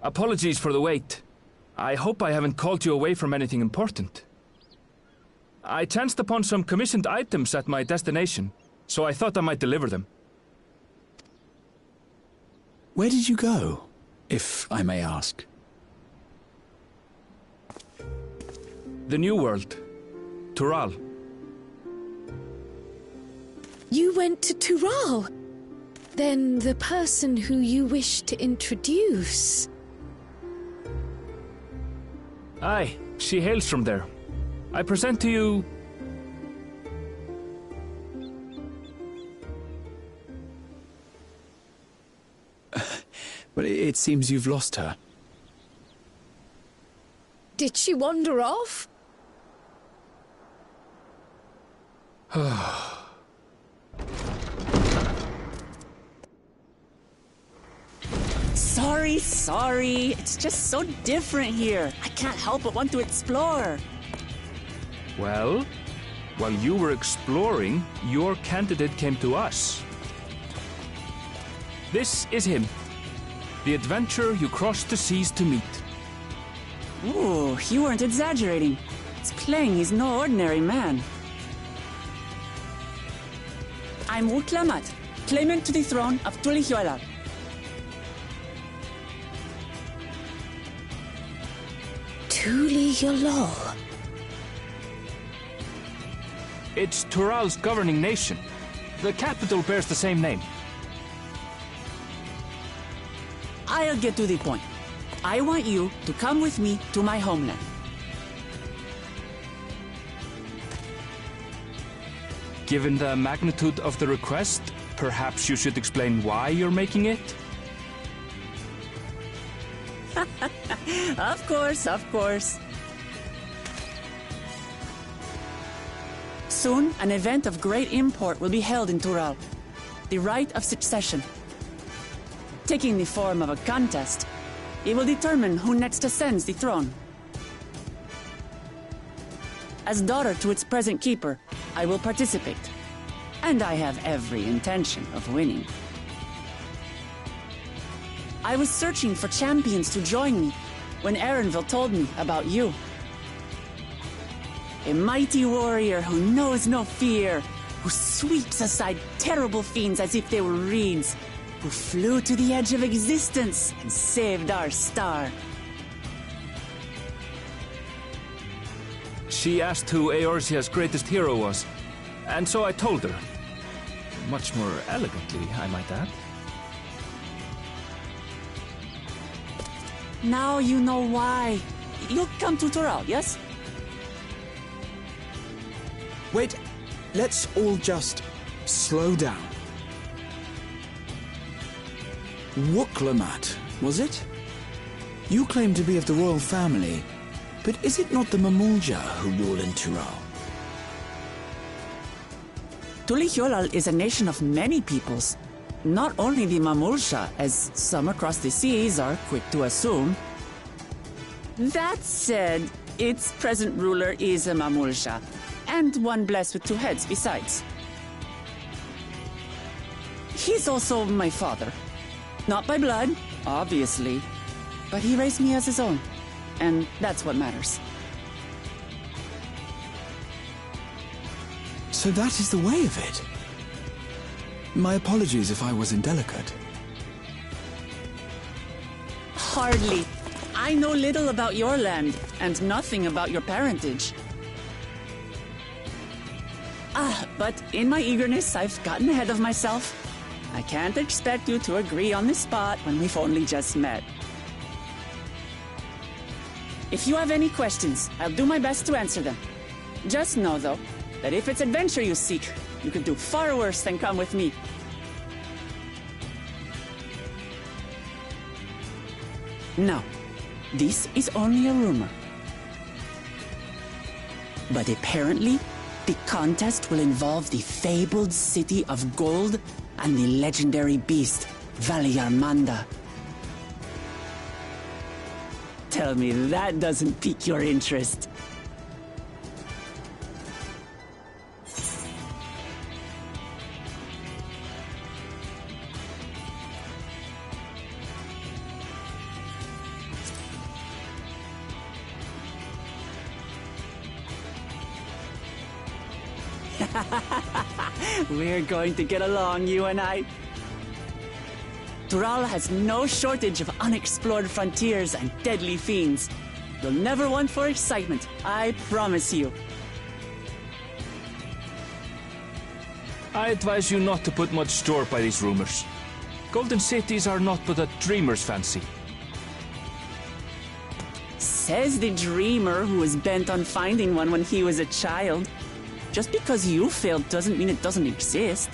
Apologies for the wait. I hope I haven't called you away from anything important. I chanced upon some commissioned items at my destination, so I thought I might deliver them. Where did you go, if I may ask? The New World. Tural. You went to Tural? Then the person who you wish to introduce... Aye, she hails from there. I present to you... But it seems you've lost her. Did she wander off? Sorry. It's just so different here. I can't help but want to explore. Well, while you were exploring, your candidate came to us. This is him. The adventurer you crossed the seas to meet. Ooh, you weren't exaggerating. It's plain he's no ordinary man. I'm Uklamat, claimant to the throne of Tulihuela. Tulihuela. It's Tural's governing nation. The capital bears the same name. I'll get to the point. I want you to come with me to my homeland. Given the magnitude of the request, perhaps you should explain why you're making it? Of course. Soon, an event of great import will be held in Tural. The Rite of Succession. Taking the form of a contest, it will determine who next ascends the throne. As daughter to its present keeper, I will participate. And I have every intention of winning. I was searching for champions to join me when Erenville told me about you. A mighty warrior who knows no fear, who sweeps aside terrible fiends as if they were reeds, who flew to the edge of existence and saved our star. She asked who Eorzea's greatest hero was, and so I told her. Much more elegantly, I might add. Now you know why. You'll come to Tural, yes? Wait, let's all just slow down. Wuklamat, was it? You claim to be of the royal family, but is it not the Mamulja who rule in Tural? Tulihyolal is a nation of many peoples. Not only the Mamulja, as some across the seas are quick to assume. That said, its present ruler is a Mamulja, and one blessed with two heads besides. He's also my father. Not by blood, obviously, but he raised me as his own, and that's what matters. So that is the way of it. My apologies if I was indelicate. Hardly. I know little about your land, and nothing about your parentage. But in my eagerness, I've gotten ahead of myself. I can't expect you to agree on the spot when we've only just met. If you have any questions, I'll do my best to answer them. Just know, though, that if it's adventure you seek, you could do far worse than come with me. Now, this is only a rumor. But apparently, the contest will involve the fabled city of gold and the legendary beast, Valyarmanda. Tell me that doesn't pique your interest. We're going to get along, you and I. Tural has no shortage of unexplored frontiers and deadly fiends. You'll never want for excitement, I promise you. I advise you not to put much store by these rumors. Golden cities are not but a dreamer's fancy. Says the dreamer who was bent on finding one when he was a child. Just because you failed doesn't mean it doesn't exist.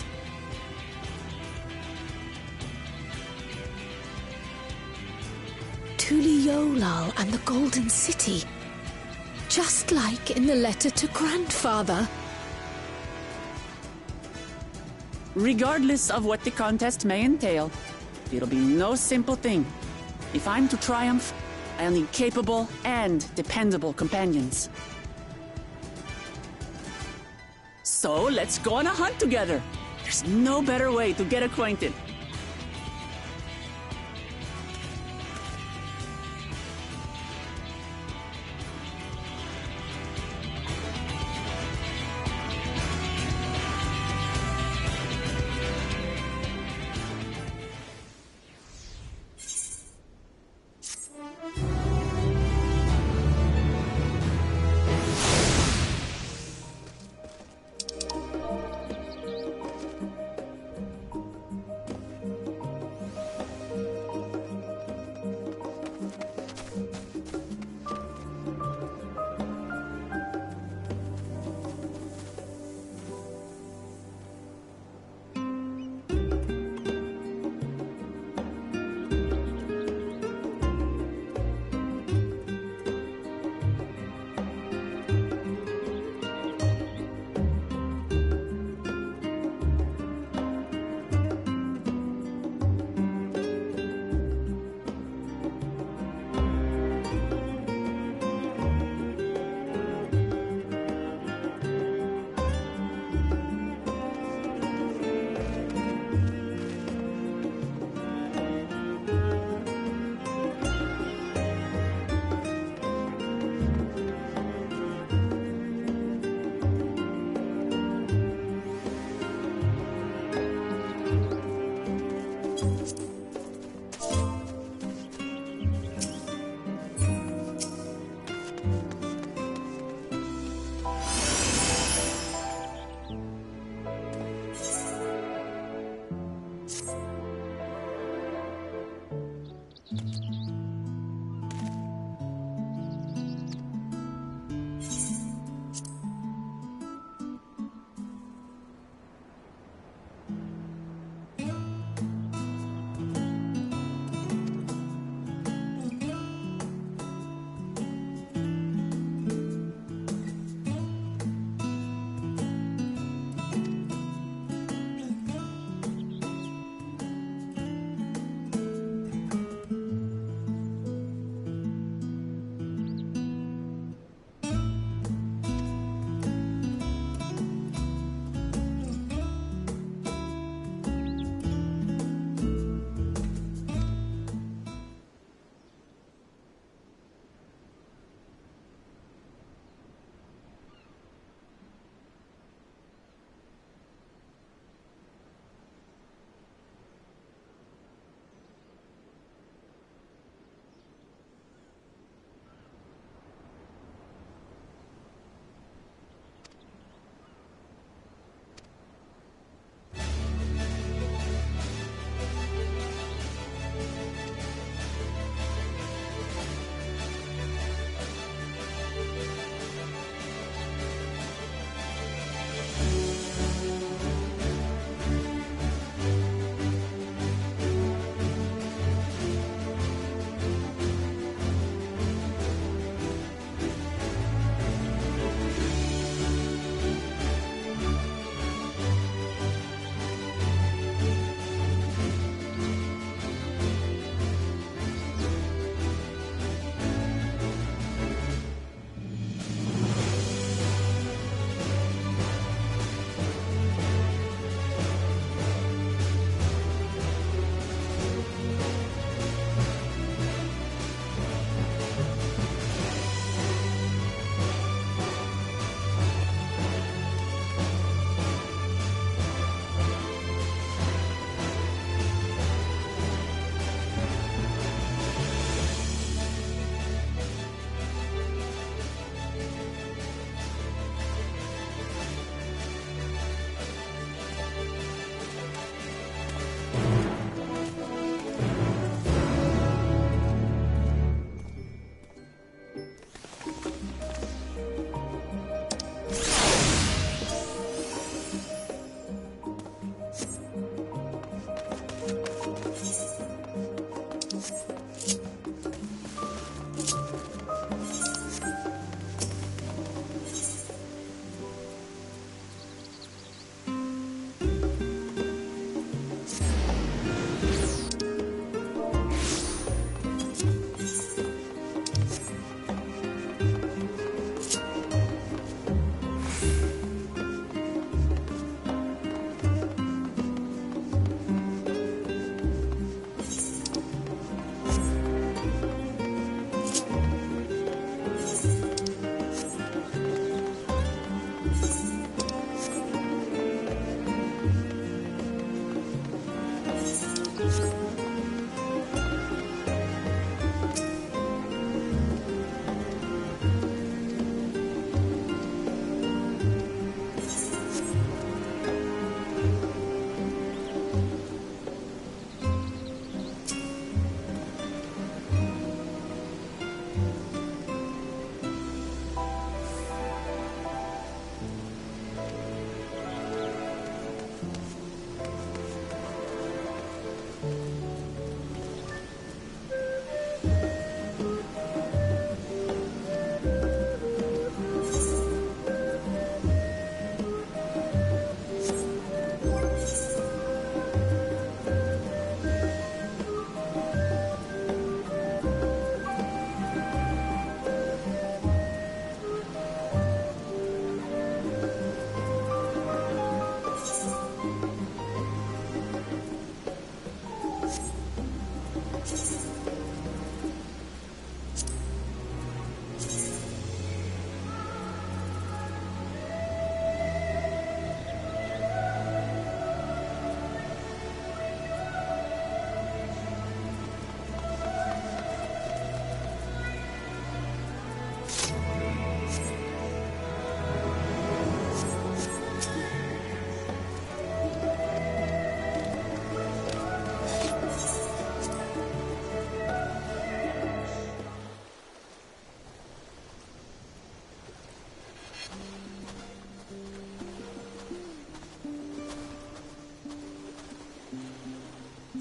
Tulihyolal and the Golden City. Just like in the letter to Grandfather. Regardless of what the contest may entail, it'll be no simple thing. If I'm to triumph, I'll need capable and dependable companions. So let's go on a hunt together. There's no better way to get acquainted.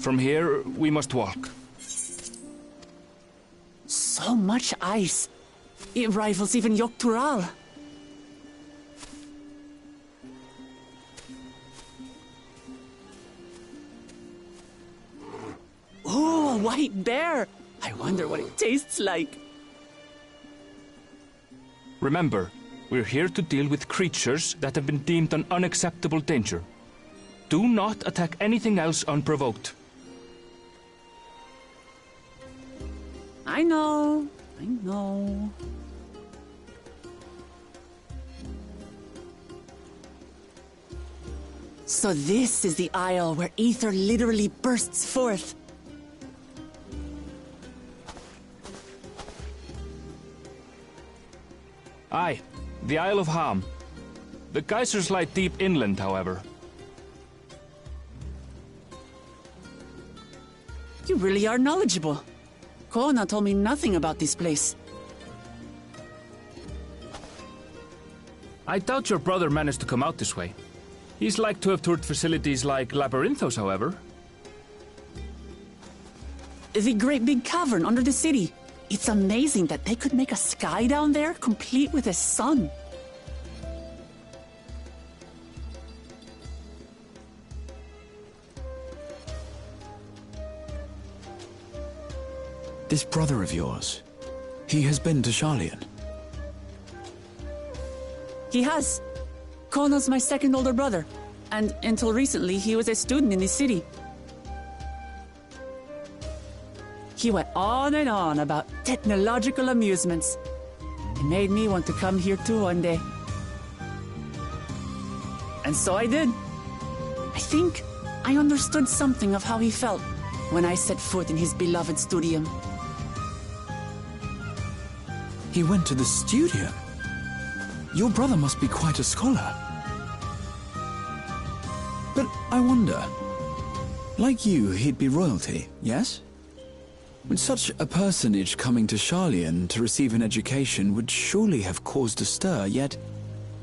From here, we must walk. So much ice. It rivals even Yogg-Tural. Oh, a white bear! I wonder what it tastes like. Remember, we're here to deal with creatures that have been deemed an unacceptable danger. Do not attack anything else unprovoked. I know. I know. So this is the isle where ether literally bursts forth. Aye, the Isle of Ham. The geysers lie deep inland, however. You really are knowledgeable. Kona told me nothing about this place. I doubt your brother managed to come out this way. He's like to have toured facilities like Labyrinthos, however. The great big cavern under the city. It's amazing that they could make a sky down there complete with a sun. This brother of yours, he has been to Sharlayan. He has. Kona's my second older brother, and until recently he was a student in the city. He went on and on about technological amusements. It made me want to come here too one day. And so I did. I think I understood something of how he felt when I set foot in his beloved studium. He went to the studio. Your brother must be quite a scholar. But I wonder, like you, he'd be royalty, yes? With such a personage coming to Sharlayan to receive an education would surely have caused a stir, yet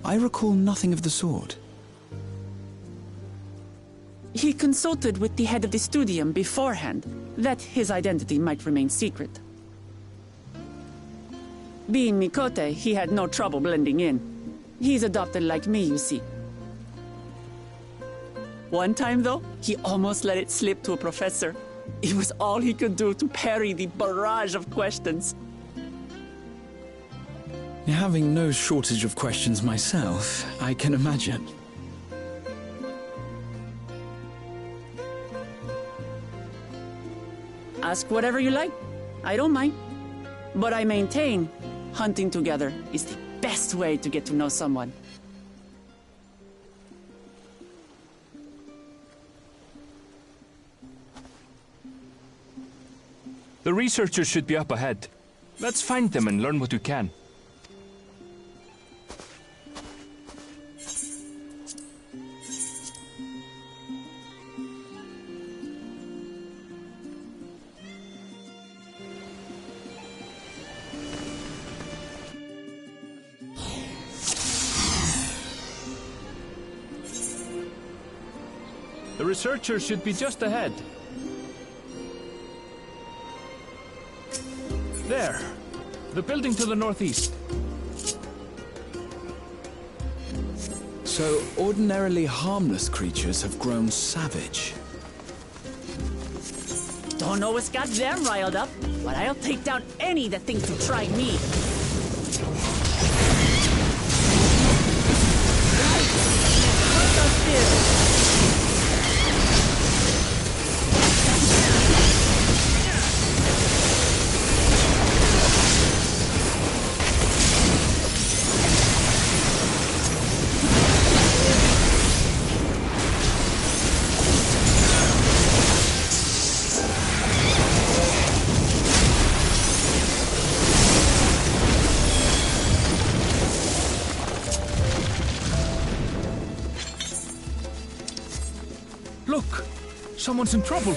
I recall nothing of the sort. He consulted with the head of the studium beforehand, that his identity might remain secret. Being Mikote, he had no trouble blending in. He's adopted like me, you see. One time, though, he almost let it slip to a professor. It was all he could do to parry the barrage of questions. Having no shortage of questions myself, I can imagine. Ask whatever you like. I don't mind. But I maintain, hunting together is the best way to get to know someone. The researchers should be up ahead. Let's find them and learn what we can. The researchers should be just ahead. There. The building to the northeast. So, ordinarily harmless creatures have grown savage. Don't know what's got them riled up, but I'll take down any that thinks to try me. Look! Someone's in trouble!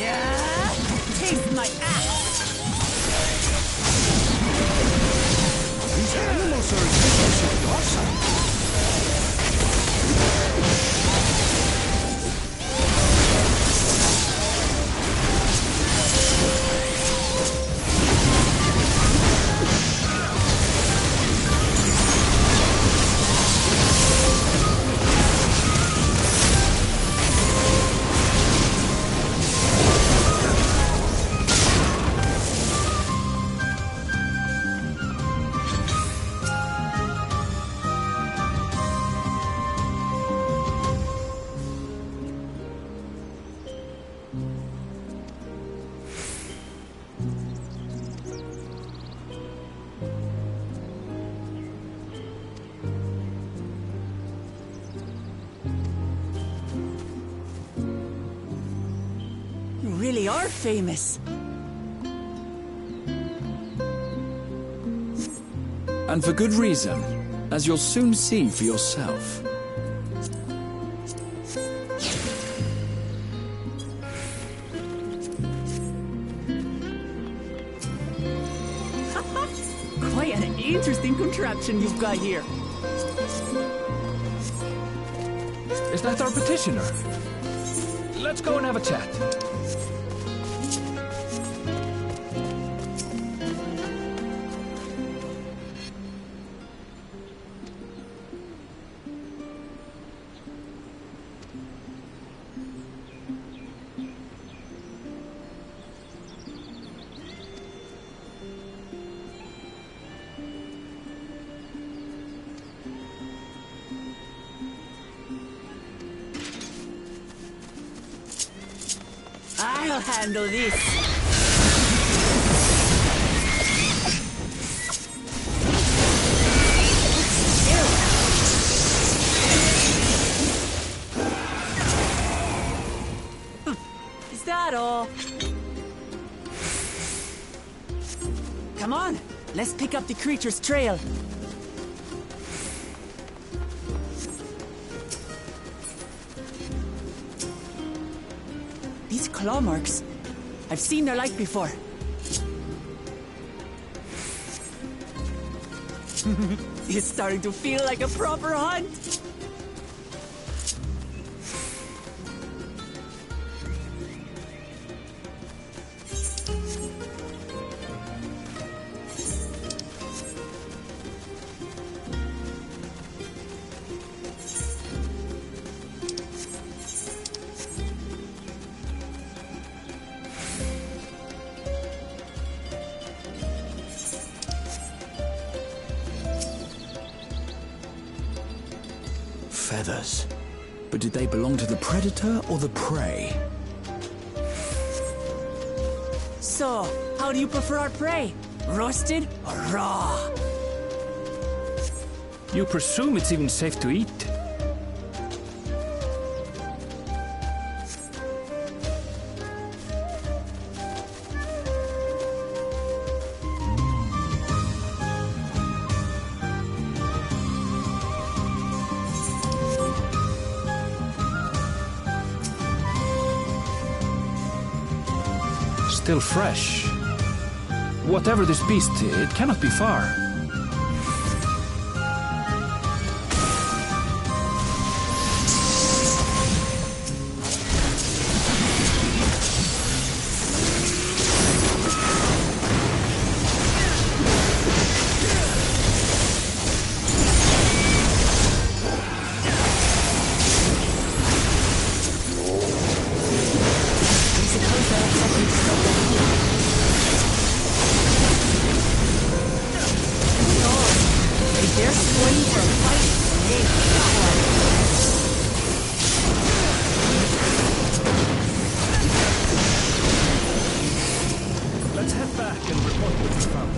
Yeah! Taste my ass! These animals are especially docile. You really are famous. And for good reason, as you'll soon see for yourself. Quite an interesting contraption you've got here. Is that our petitioner? Let's go and have a chat. I'll handle this. Is that all? Come on, let's pick up the creature's trail. These claw marks. I've seen their like before. It's starting to feel like a proper hunt. feathers. But did they belong to the predator or the prey? So, how do you prefer our prey? Roasted or raw? You presume it's even safe to eat? Still fresh. Whatever this beast, it cannot be far. Let's head back and report what we found.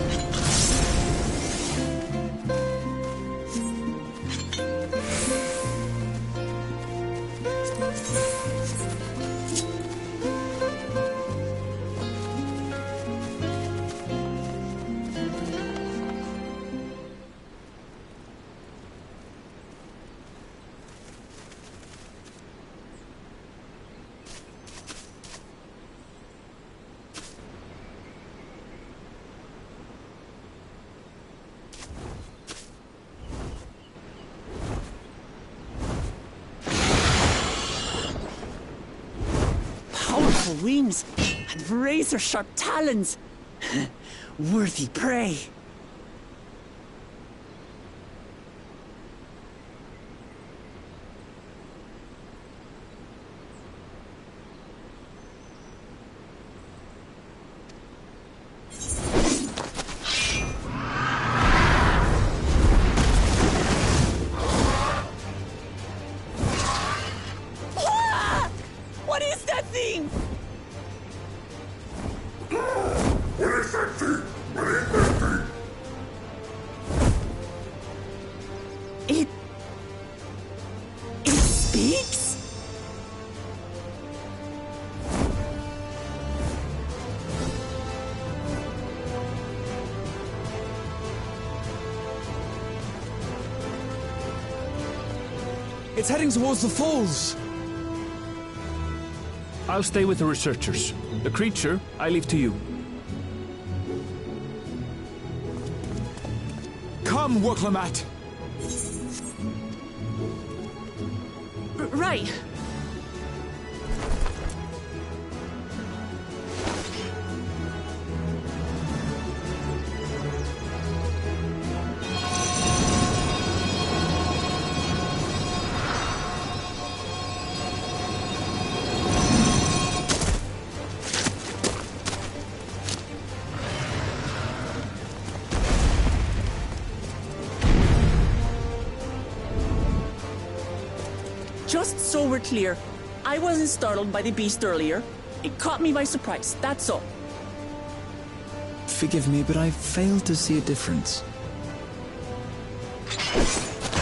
Powerful wings and razor-sharp talons. Worthy prey. What is that thing? It speaks? It's heading towards the falls. I'll stay with the researchers. The creature, I leave to you. Come, Woklamat. Right. Just so we're clear, I wasn't startled by the beast earlier. It caught me by surprise, that's all. Forgive me, but I failed to see a difference.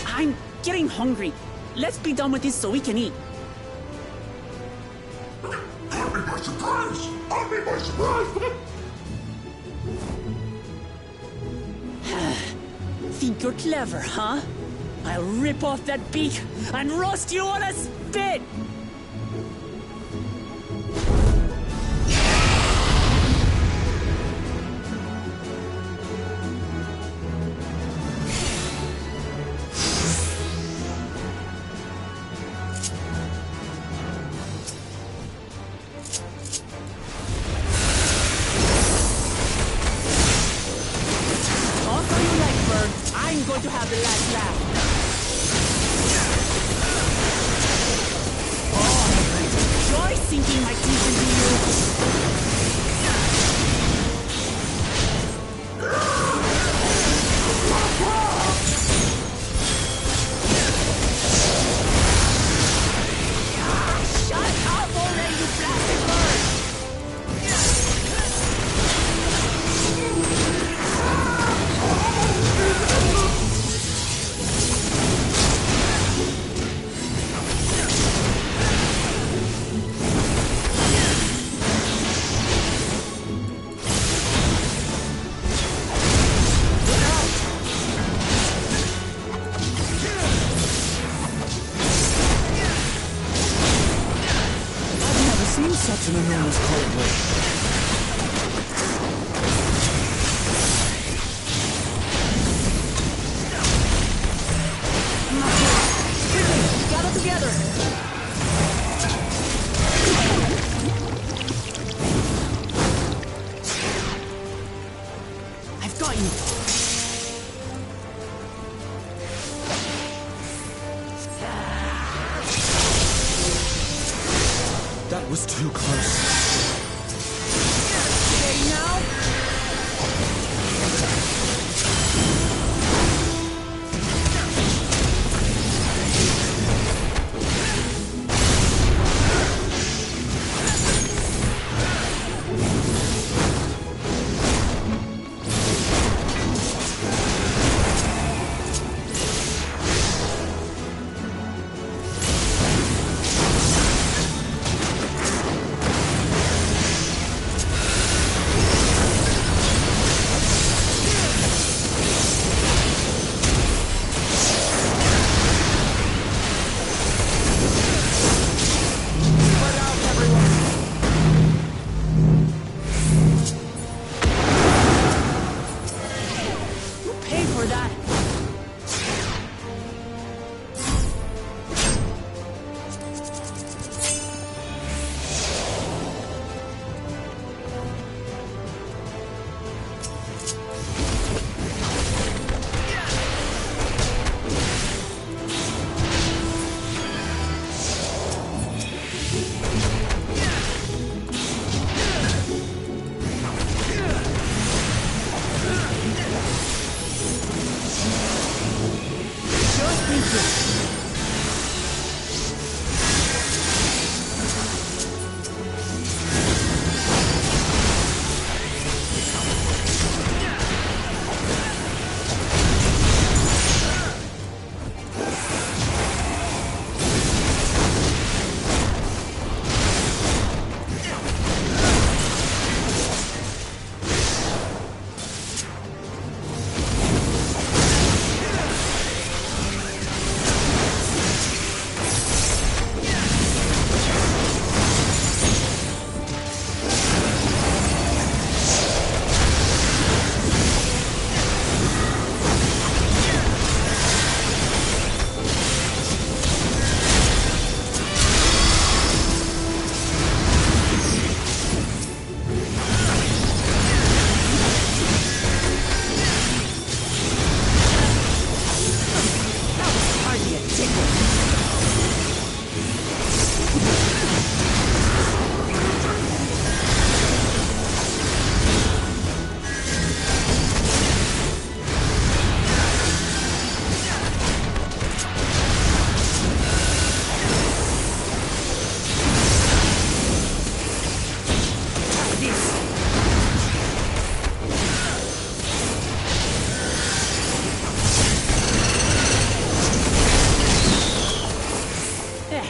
I'm getting hungry. Let's be done with this so we can eat. Caught me by surprise! Caught me by surprise! Think you're clever, huh? I'll rip off that beak and roast you on a spit! Talk all you like, bird. I'm going to have the last laugh. Joy sinking my teeth into you. in such an enormous corridor? Gather together! I've got you! That was too close. Ready now?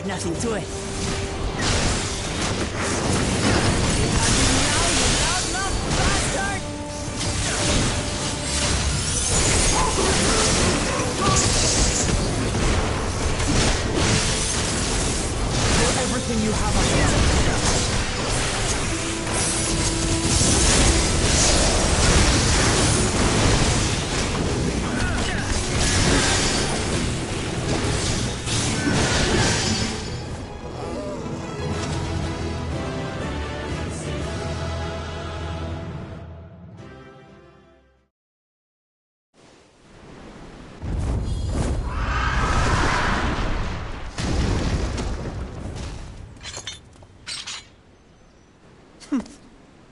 Nothing to it. Everything you have on hand.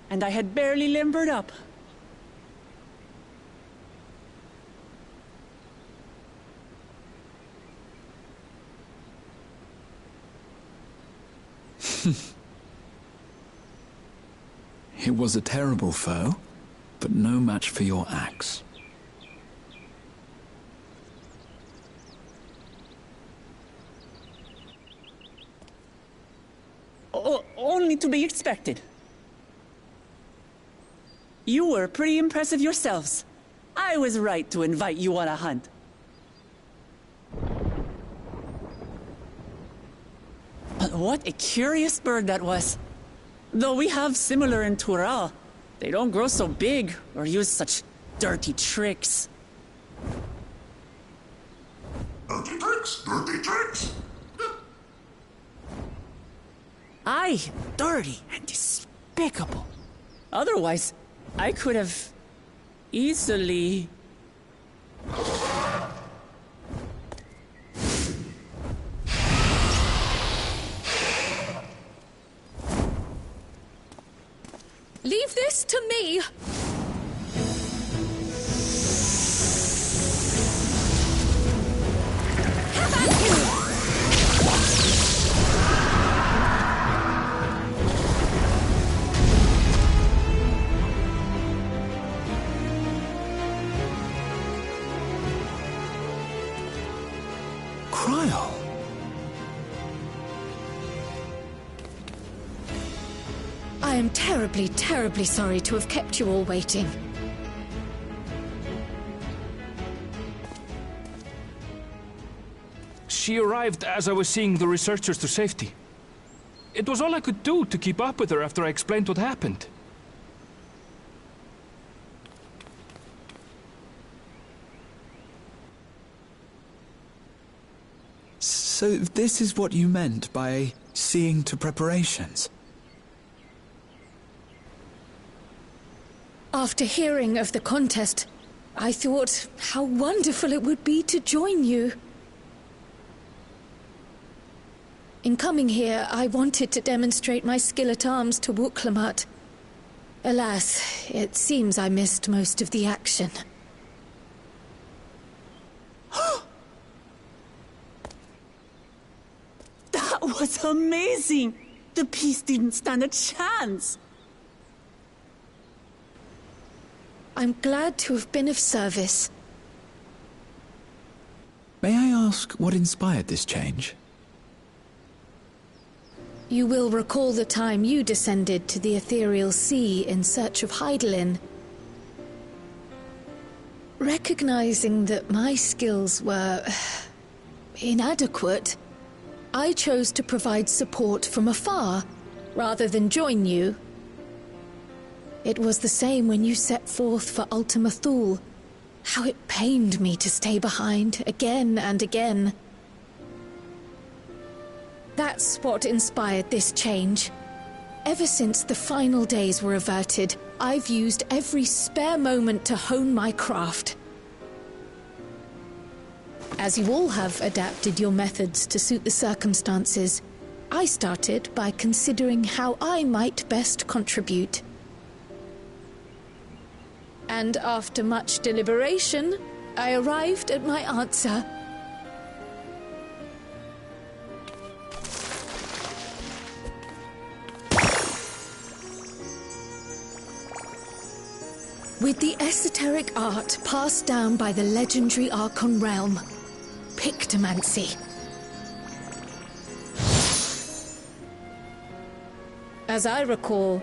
And I had barely limbered up. It was a terrible foe, but no match for your axe. Only to be expected. You were pretty impressive yourselves. I was right to invite you on a hunt. What a curious bird that was. Though we have similar in Tural, they don't grow so big or use such dirty tricks. Dirty tricks, dirty tricks. Aye, dirty and despicable. Otherwise, I could have easily... Leave this to me! Cryle. I am terribly, terribly sorry to have kept you all waiting. She arrived as I was seeing the researchers to safety. It was all I could do to keep up with her after I explained what happened. So this is what you meant by seeing to preparations? After hearing of the contest, I thought how wonderful it would be to join you. In coming here, I wanted to demonstrate my skill at arms to Wuklamat. Alas, it seems I missed most of the action. That was amazing! The piece didn't stand a chance! I'm glad to have been of service. May I ask what inspired this change? You will recall the time you descended to the ethereal sea in search of Heidelin. Recognizing that my skills were inadequate, I chose to provide support from afar, rather than join you. It was the same when you set forth for Ultima Thule. How it pained me to stay behind, again and again. That's what inspired this change. Ever since the final days were averted, I've used every spare moment to hone my craft. As you all have adapted your methods to suit the circumstances, I started by considering how I might best contribute. And after much deliberation, I arrived at my answer. With the esoteric art passed down by the legendary Archon realm, Pictomancy. As I recall,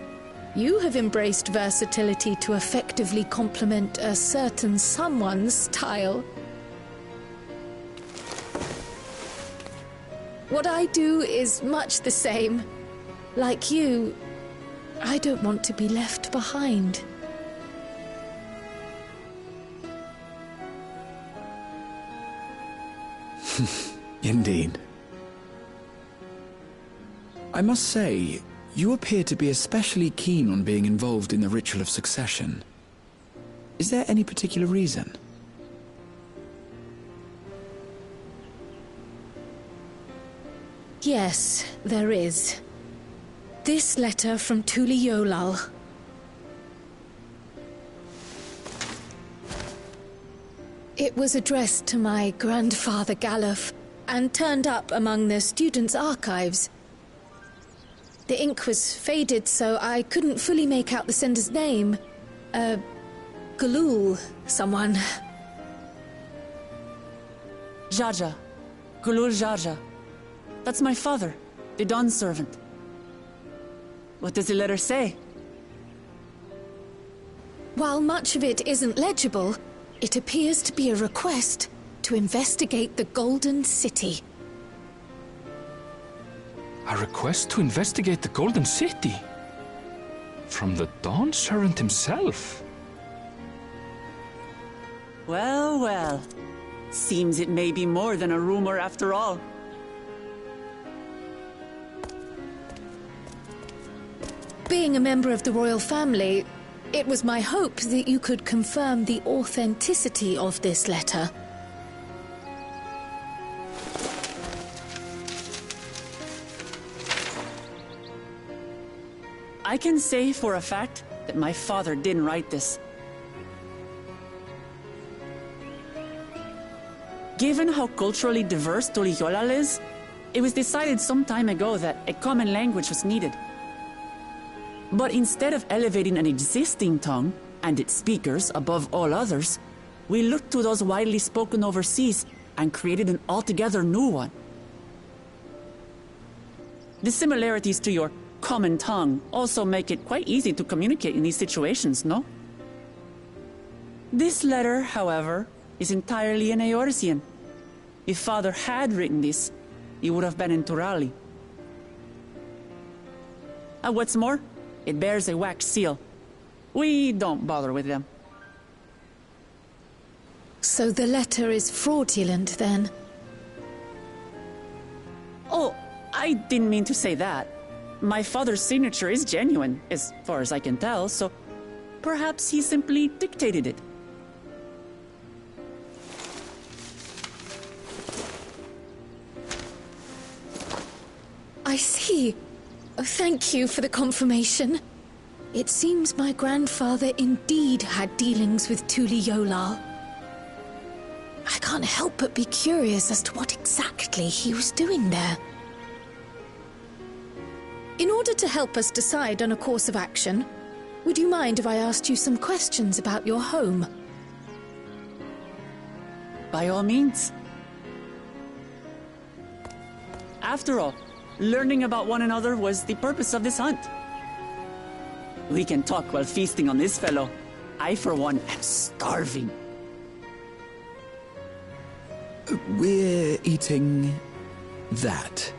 you have embraced versatility to effectively complement a certain someone's style. What I do is much the same. Like you, I don't want to be left behind. Indeed. I must say, you appear to be especially keen on being involved in the ritual of succession. Is there any particular reason? Yes, there is. This letter from Tuli Yolal. It was addressed to my grandfather Galuf, and turned up among the students' archives. The ink was faded, so I couldn't fully make out the sender's name. Galul, someone. Jaja. Gulul Jaja. That's my father, the Dawn servant. What does the letter say? While much of it isn't legible, it appears to be a request to investigate the Golden City. A request to investigate the Golden City? From the Dawn Servant himself? Well, well. Seems it may be more than a rumor after all. Being a member of the royal family, it was my hope that you could confirm the authenticity of this letter. I can say for a fact that my father didn't write this. Given how culturally diverse Tuliyollal is, it was decided some time ago that a common language was needed. But instead of elevating an existing tongue and its speakers above all others, we looked to those widely spoken overseas and created an altogether new one. The similarities to your common tongue also make it quite easy to communicate in these situations, no? This letter, however, is entirely in Eorzean. If Father had written this, it would have been in Turali. And what's more, it bears a wax seal. We don't bother with them. So the letter is fraudulent, then? Oh, I didn't mean to say that. My father's signature is genuine, as far as I can tell, so perhaps he simply dictated it. I see. Thank you for the confirmation. It seems my grandfather indeed had dealings with Tuliyollal. I can't help but be curious as to what exactly he was doing there. In order to help us decide on a course of action, would you mind if I asked you some questions about your home? By all means. After all, learning about one another was the purpose of this hunt. We can talk while feasting on this fellow. I, for one, am starving. We're eating that.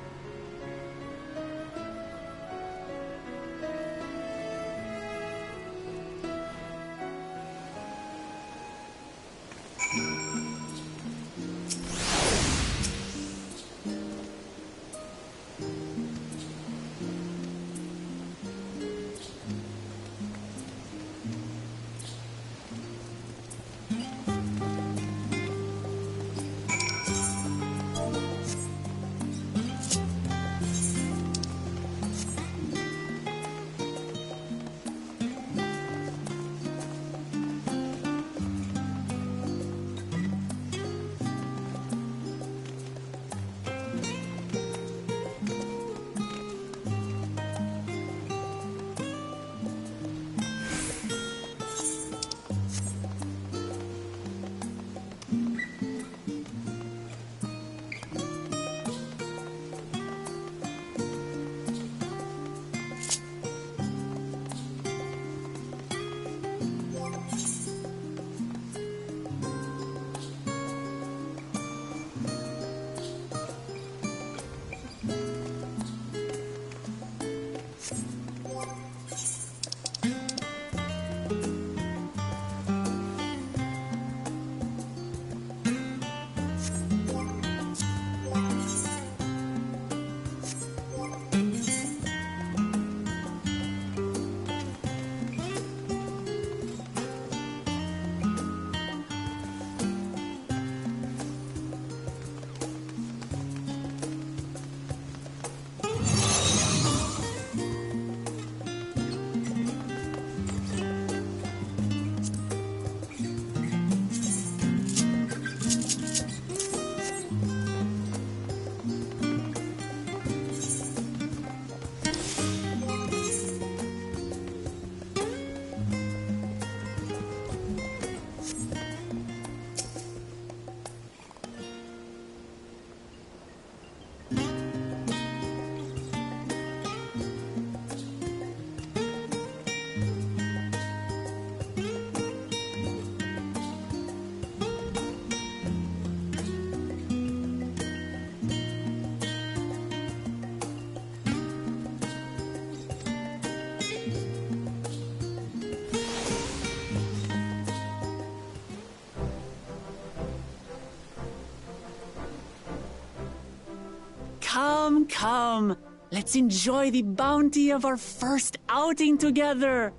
Come, let's enjoy the bounty of our first outing together.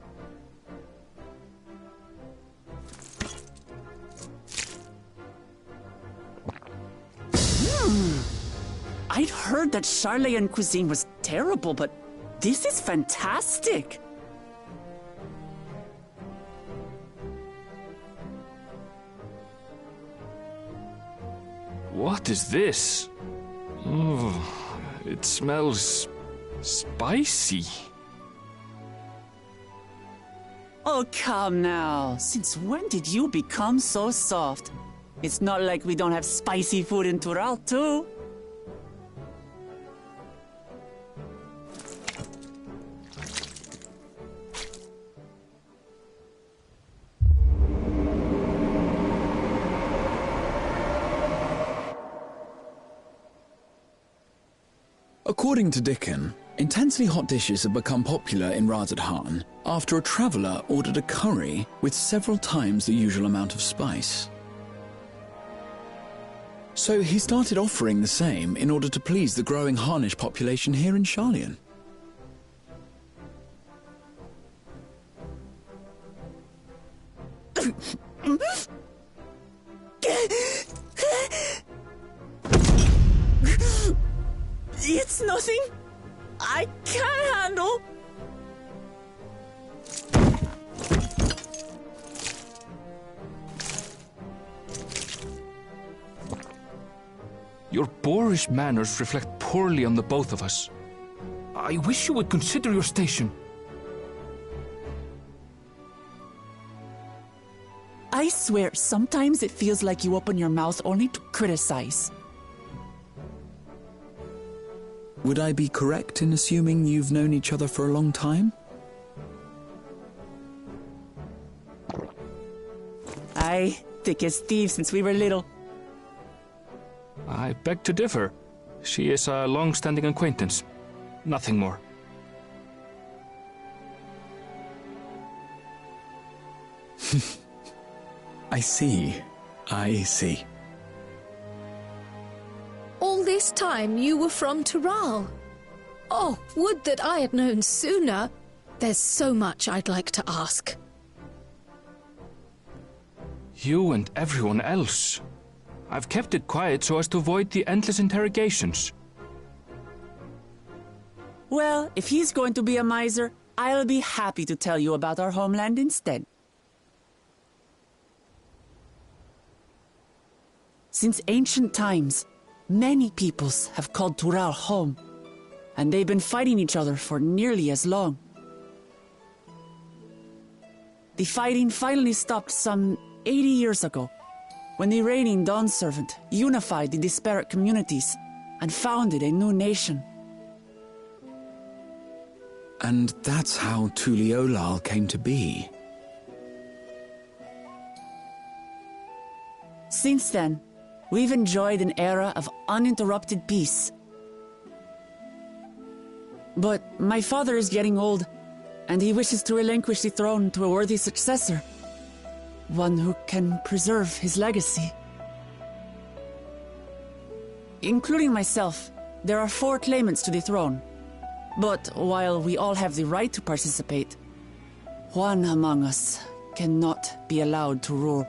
I'd heard that Charleyan cuisine was terrible, but this is fantastic. What is this? Oh, it smells spicy. Oh, come now. Since when did you become so soft? It's not like we don't have spicy food in Tural, too. According to Dickon, intensely hot dishes have become popular in Razadhan after a traveller ordered a curry with several times the usual amount of spice. So he started offering the same in order to please the growing Harnish population here in Charleyan. It's nothing I can't handle. Your boorish manners reflect poorly on the both of us. I wish you would consider your station. I swear, sometimes it feels like you open your mouth only to criticize. Would I be correct in assuming you've known each other for a long time? Aye, thick as thieves since we were little. I beg to differ. She is a long-standing acquaintance. Nothing more. I see. All this time you were from Tural. Oh, would that I had known sooner. There's so much I'd like to ask. You and everyone else. I've kept it quiet so as to avoid the endless interrogations. Well, if he's going to be a miser, I'll be happy to tell you about our homeland instead. Since ancient times, many peoples have called Tural home, and they've been fighting each other for nearly as long. The fighting finally stopped some 80 years ago, when the reigning Dawn Servant unified the disparate communities and founded a new nation. And that's how Tuliolal came to be. Since then, we've enjoyed an era of uninterrupted peace. But my father is getting old, and he wishes to relinquish the throne to a worthy successor. One who can preserve his legacy. Including myself, there are 4 claimants to the throne. But while we all have the right to participate, one among us cannot be allowed to rule.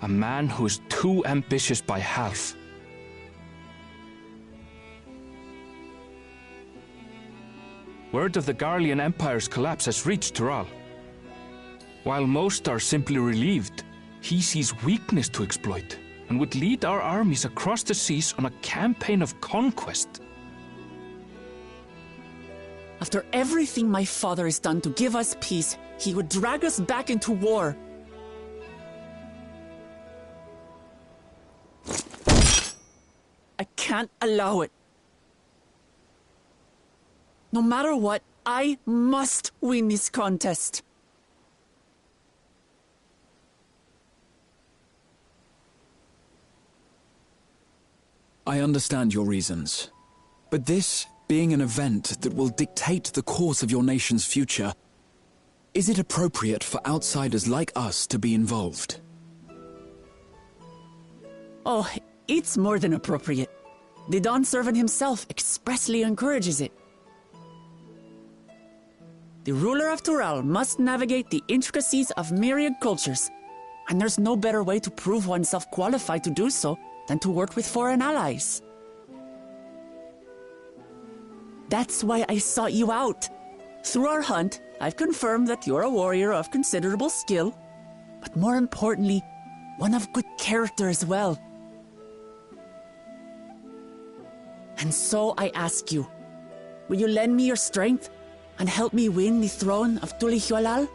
A man who is too ambitious by half. Word of the Garlean Empire's collapse has reached Tural. While most are simply relieved, he sees weakness to exploit and would lead our armies across the seas on a campaign of conquest. After everything my father has done to give us peace, he would drag us back into war. I can't allow it. No matter what, I must win this contest. I understand your reasons. But this being an event that will dictate the course of your nation's future, Is it appropriate for outsiders like us to be involved? Oh, it's more than appropriate. The Dawn Servant himself expressly encourages it. The ruler of Tural must navigate the intricacies of myriad cultures, and there's no better way to prove oneself qualified to do so than to work with foreign allies. That's why I sought you out. Through our hunt, I've confirmed that you're a warrior of considerable skill, but more importantly, one of good character as well. And so I ask you, will you lend me your strength and help me win the throne of Tulihualal?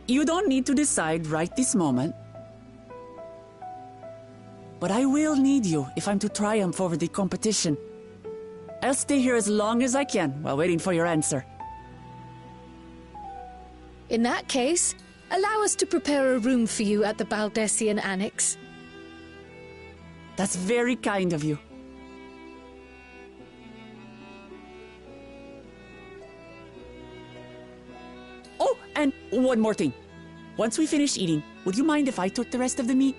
You don't need to decide right this moment. But I will need you if I'm to triumph over the competition. I'll stay here as long as I can while waiting for your answer. In that case, allow us to prepare a room for you at the Baldessian Annex. That's very kind of you. Oh, and one more thing. Once we finish eating, would you mind if I took the rest of the meat?